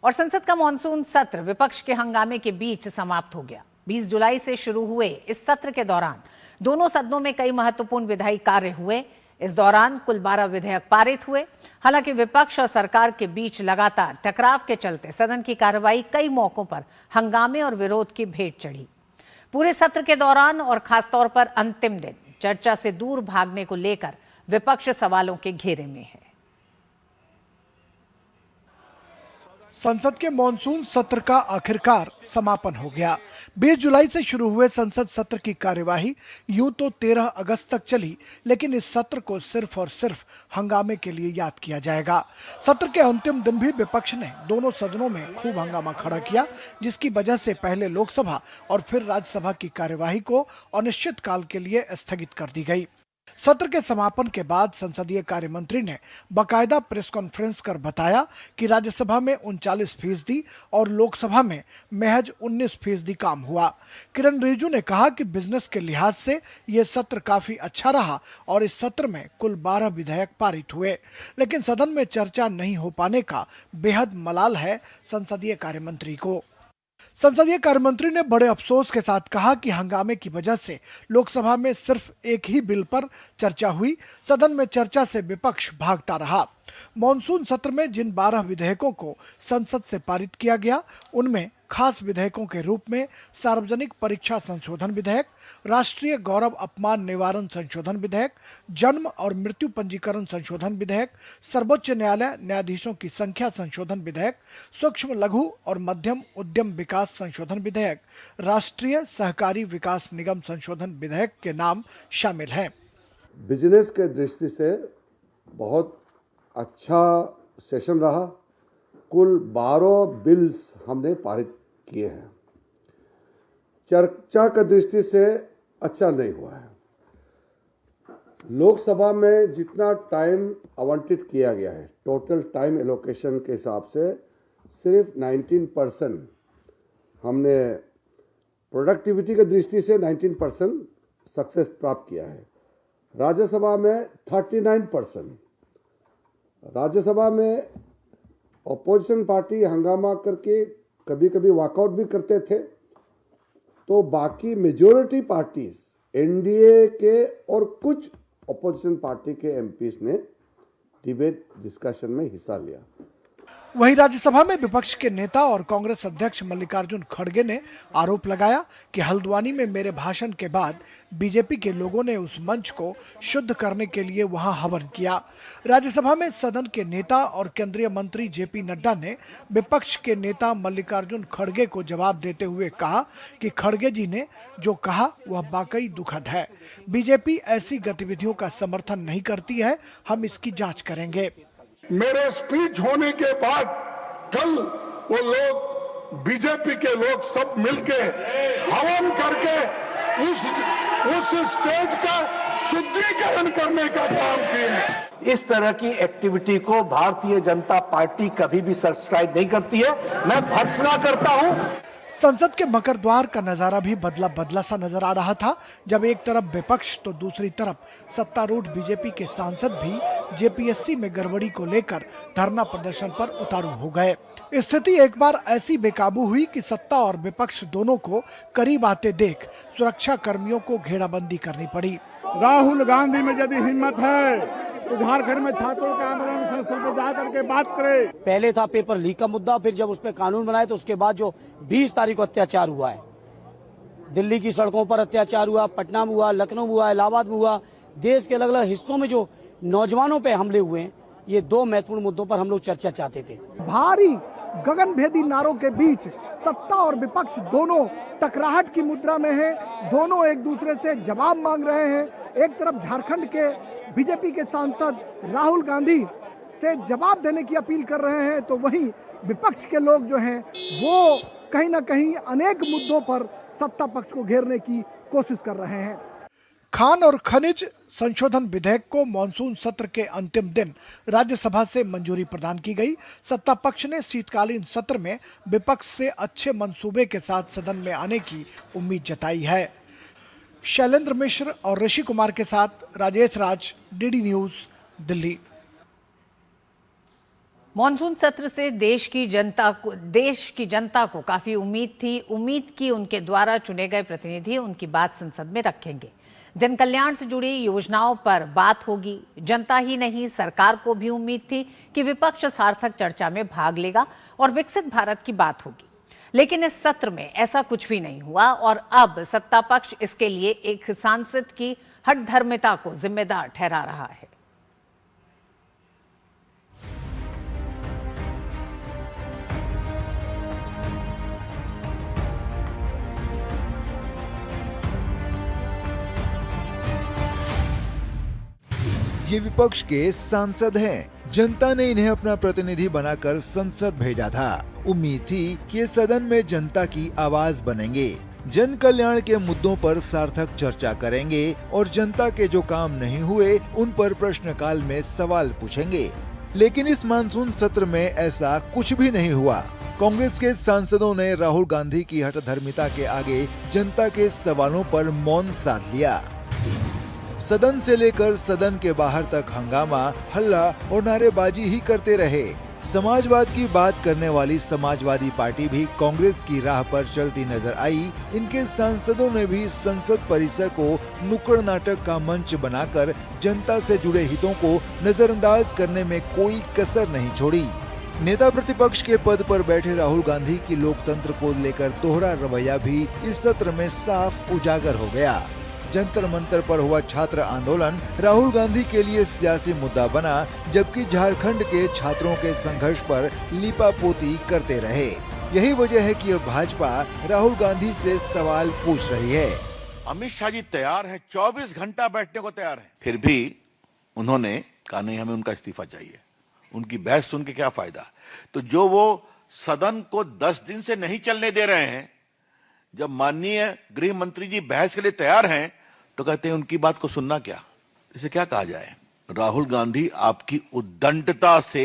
और संसद का मॉनसून सत्र विपक्ष के हंगामे के बीच समाप्त हो गया। 20 जुलाई से शुरू हुए इस सत्र के दौरान दोनों सदनों में कई महत्वपूर्ण विधायी कार्य हुए। इस दौरान कुल 12 विधेयक पारित हुए। हालांकि विपक्ष और सरकार के बीच लगातार टकराव के चलते सदन की कार्रवाई कई मौकों पर हंगामे और विरोध की भेंट चढ़ी। पूरे सत्र के दौरान और खासतौर पर अंतिम दिन चर्चा से दूर भागने को लेकर विपक्ष सवालों के घेरे में है। संसद के मॉनसून सत्र का आखिरकार समापन हो गया। 20 जुलाई से शुरू हुए संसद सत्र की कार्यवाही यूं तो 13 अगस्त तक चली, लेकिन इस सत्र को सिर्फ और सिर्फ हंगामे के लिए याद किया जाएगा। सत्र के अंतिम दिन भी विपक्ष ने दोनों सदनों में खूब हंगामा खड़ा किया, जिसकी वजह से पहले लोकसभा और फिर राज्यसभा की कार्यवाही को अनिश्चित काल के लिए स्थगित कर दी गई। सत्र के समापन के बाद संसदीय कार्य मंत्री ने बाकायदा प्रेस कॉन्फ्रेंस कर बताया कि राज्यसभा में 39% और लोकसभा में महज 19% काम हुआ। किरण रिजिजू ने कहा कि बिजनेस के लिहाज से ये सत्र काफी अच्छा रहा और इस सत्र में कुल 12 विधेयक पारित हुए, लेकिन सदन में चर्चा नहीं हो पाने का बेहद मलाल है संसदीय कार्य मंत्री को। संसदीय कार्य मंत्री ने बड़े अफसोस के साथ कहा कि हंगामे की वजह से लोकसभा में सिर्फ एक ही बिल पर चर्चा हुई। सदन में चर्चा से विपक्ष भागता रहा। मॉनसून सत्र में जिन 12 विधेयकों को संसद से पारित किया गया, उनमें खास विधेयकों के रूप में सार्वजनिक परीक्षा संशोधन विधेयक, राष्ट्रीय गौरव अपमान निवारण संशोधन विधेयक, जन्म और मृत्यु पंजीकरण संशोधन विधेयक, सर्वोच्च न्यायालय न्यायाधीशों की संख्या संशोधन विधेयक, सूक्ष्म लघु और मध्यम उद्यम विकास संशोधन विधेयक, राष्ट्रीय सहकारी विकास निगम संशोधन विधेयक के नाम शामिल हैं। बिजनेस के दृष्टि से बहुत अच्छा सेशन रहा। कुल 12 बिल्स हमने पारित किए हैं। चर्चा की दृष्टि से अच्छा नहीं हुआ है। लोकसभा में जितना टाइम आवंटित किया गया है, टोटल टाइम एलोकेशन के हिसाब से सिर्फ 19% हमने प्रोडक्टिविटी की दृष्टि से 19% सक्सेस प्राप्त किया है। राज्यसभा में 39%। राज्यसभा में अपोजिशन पार्टी हंगामा करके कभी कभी वॉकआउट भी करते थे, तो बाकी मेजॉरिटी पार्टीज एनडीए के और कुछ अपोजिशन पार्टी के एमपीज ने डिबेट डिस्कशन में हिस्सा लिया। वहीं राज्यसभा में विपक्ष के नेता और कांग्रेस अध्यक्ष मल्लिकार्जुन खड़गे ने आरोप लगाया कि हल्द्वानी में मेरे भाषण के बाद बीजेपी के लोगों ने उस मंच को शुद्ध करने के लिए वहां हवन किया। राज्यसभा में सदन के नेता और केंद्रीय मंत्री जेपी नड्डा ने विपक्ष के नेता मल्लिकार्जुन खड़गे को जवाब देते हुए कहा कि खड़गे जी ने जो कहा वह वाकई दुखद है। बीजेपी ऐसी गतिविधियों का समर्थन नहीं करती है, हम इसकी जाँच करेंगे। मेरे स्पीच होने के बाद कल वो लोग बीजेपी के लोग सब मिलके हवन करके उस स्टेज का शुद्धिकरण करने का काम किए। इस तरह की एक्टिविटी को भारतीय जनता पार्टी कभी भी सब्सक्राइब नहीं करती है। मैं भर्त्सना करता हूं। संसद के मकर द्वार का नजारा भी बदला बदला सा नजर आ रहा था, जब एक तरफ विपक्ष तो दूसरी तरफ सत्तारूढ़ बीजेपी के सांसद भी जेपीएससी में गड़बड़ी को लेकर धरना प्रदर्शन पर उतारू हो गए। स्थिति एक बार ऐसी बेकाबू हुई कि सत्ता और विपक्ष दोनों को करीब आते देख सुरक्षा कर्मियों को घेराबंदी करनी पड़ी। राहुल गांधी में यदि हिम्मत है तो झारखंड में छात्रों के आंदोलन स्थल पर जाकर के बात करे। पहले था पेपर लीक का मुद्दा, फिर जब उस पर कानून बनाए तो उसके बाद जो 20 तारीख को अत्याचार हुआ है, दिल्ली की सड़कों पर अत्याचार हुआ, पटना में हुआ, लखनऊ में हुआ, इलाहाबाद में हुआ, देश के अलग अलग हिस्सों में जो नौजवानों पे हमले हुए हैं, ये 2 महत्वपूर्ण मुद्दों पर हम लोग चर्चा चाहते थे। भारी गगनभेदी नारों के बीच सत्ता और विपक्ष दोनों टकराहट की मुद्रा में है। दोनों एक दूसरे से जवाब मांग रहे हैं। एक तरफ झारखंड के बीजेपी के सांसद राहुल गांधी से जवाब देने की अपील कर रहे हैं, तो वहीं विपक्ष के लोग जो हैं वो कहीं ना कहीं अनेक मुद्दों पर सत्ता पक्ष को घेरने की कोशिश कर रहे हैं। खान और खनिज संशोधन विधेयक को मॉनसून सत्र के अंतिम दिन राज्यसभा से मंजूरी प्रदान की गई। सत्ता पक्ष ने शीतकालीन सत्र में विपक्ष से अच्छे मंसूबे के साथ सदन में आने की उम्मीद जताई है। शैलेंद्र मिश्र और ऋषि कुमार के साथ Rajesh Raj, DD news, Delhi. Monsoon सत्र से देश की जनता को काफी उम्मीद थी। उम्मीद की उनके द्वारा चुने गए प्रतिनिधि उनकी बात संसद में रखेंगे। जन कल्याण से जुड़ी योजनाओं पर बात होगी। जनता ही नहीं, सरकार को भी उम्मीद थी कि विपक्ष सार्थक चर्चा में भाग लेगा और विकसित भारत की बात होगी। लेकिन इस सत्र में ऐसा कुछ भी नहीं हुआ और अब सत्ता पक्ष इसके लिए एक सांसद की हठधर्मिता को जिम्मेदार ठहरा रहा है। ये विपक्ष के सांसद हैं। जनता ने इन्हें अपना प्रतिनिधि बनाकर संसद भेजा था। उम्मीद थी कि ये सदन में जनता की आवाज बनेंगे, जन कल्याण के मुद्दों पर सार्थक चर्चा करेंगे और जनता के जो काम नहीं हुए उन पर प्रश्नकाल में सवाल पूछेंगे। लेकिन इस मानसून सत्र में ऐसा कुछ भी नहीं हुआ। कांग्रेस के सांसदों ने राहुल गांधी की हठधर्मिता के आगे जनता के सवालों पर मौन साध लिया। सदन से लेकर सदन के बाहर तक हंगामा, हल्ला और नारेबाजी ही करते रहे। समाजवाद की बात करने वाली समाजवादी पार्टी भी कांग्रेस की राह पर चलती नजर आई। इनके सांसदों ने भी संसद परिसर को नुक्कड़ नाटक का मंच बनाकर जनता से जुड़े हितों को नजरअंदाज करने में कोई कसर नहीं छोड़ी। नेता प्रतिपक्ष के पद पर बैठे राहुल गांधी की लोकतंत्र को लेकर दोहरा रवैया भी इस सत्र में साफ उजागर हो गया। जंतर मंतर पर हुआ छात्र आंदोलन राहुल गांधी के लिए सियासी मुद्दा बना, जबकि झारखंड के छात्रों के संघर्ष पर लीपापोती करते रहे। यही वजह है कि अब भाजपा राहुल गांधी से सवाल पूछ रही है। अमित शाह जी तैयार हैं, 24 घंटा बैठने को तैयार हैं, फिर भी उन्होंने कहा नहीं, हमें उनका इस्तीफा चाहिए। उनकी बहस सुन के क्या फायदा। तो जो वो सदन को 10 दिन से नहीं चलने दे रहे हैं, जब माननीय गृह मंत्री जी बहस के लिए तैयार हैं तो कहते हैं उनकी बात को सुनना क्या। इसे क्या कहा जाए। राहुल गांधी, आपकी उद्दंडता से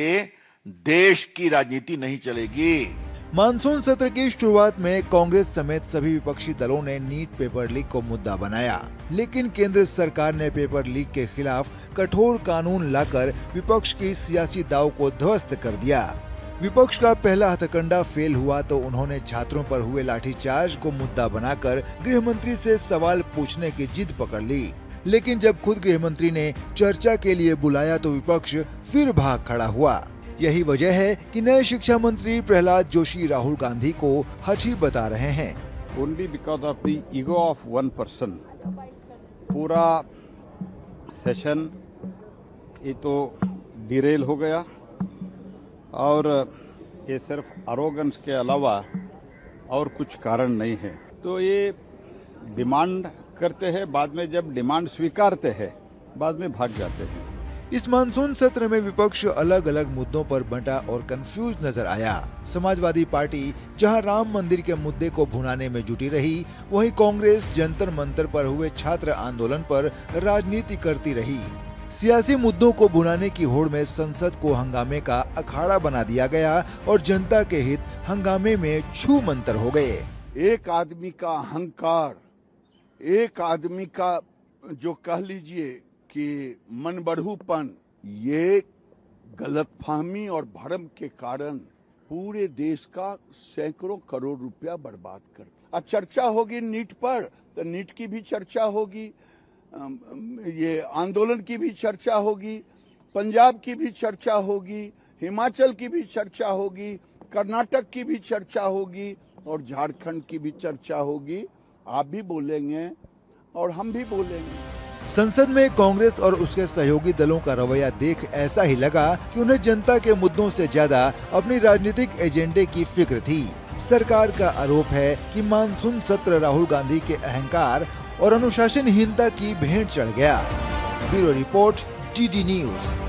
देश की राजनीति नहीं चलेगी। मानसून सत्र की शुरुआत में कांग्रेस समेत सभी विपक्षी दलों ने नीट पेपर लीक को मुद्दा बनाया, लेकिन केंद्र सरकार ने पेपर लीक के खिलाफ कठोर कानून लाकर विपक्ष की सियासी दांव को ध्वस्त कर दिया। विपक्ष का पहला हथकंडा फेल हुआ तो उन्होंने छात्रों पर हुए लाठीचार्ज को मुद्दा बनाकर गृह मंत्री से सवाल पूछने की जिद पकड़ ली। लेकिन जब खुद गृह मंत्री ने चर्चा के लिए बुलाया तो विपक्ष फिर भाग खड़ा हुआ। यही वजह है कि नए शिक्षा मंत्री प्रहलाद जोशी राहुल गांधी को हठी बता रहे हैं। Only because of the ego of one person पूरा सेशन ये तो डिरेल हो गया और ये सिर्फ अरोगेंस के अलावा और कुछ कारण नहीं है। तो ये डिमांड करते हैं, बाद में जब डिमांड स्वीकारते हैं बाद में भाग जाते हैं। इस मानसून सत्र में विपक्ष अलग अलग मुद्दों पर बंटा और कंफ्यूज नजर आया। समाजवादी पार्टी जहां राम मंदिर के मुद्दे को भुनाने में जुटी रही, वहीं कांग्रेस जंतर मंतर पर हुए छात्र आंदोलन पर राजनीति करती रही। सियासी मुद्दों को भुनाने की होड़ में संसद को हंगामे का अखाड़ा बना दिया गया और जनता के हित हंगामे में छू मंतर हो गए। एक आदमी का अहंकार, एक आदमी का जो कह लीजिए कि मन बढ़ूपन, ये गलतफहमी और भ्रम के कारण पूरे देश का सैकड़ों करोड़ रुपया बर्बाद कर। अब चर्चा होगी नीट पर, तो नीट की भी चर्चा होगी, ये आंदोलन की भी चर्चा होगी, पंजाब की भी चर्चा होगी, हिमाचल की भी चर्चा होगी, कर्नाटक की भी चर्चा होगी और झारखंड की भी चर्चा होगी। आप भी बोलेंगे और हम भी बोलेंगे। संसद में कांग्रेस और उसके सहयोगी दलों का रवैया देख ऐसा ही लगा कि उन्हें जनता के मुद्दों से ज्यादा अपनी राजनीतिक एजेंडे की फिक्र थी। सरकार का आरोप है कि मानसून सत्र राहुल गांधी के अहंकार और अनुशासनहीनता की भेंट चढ़ गया। Bureau report, DD news.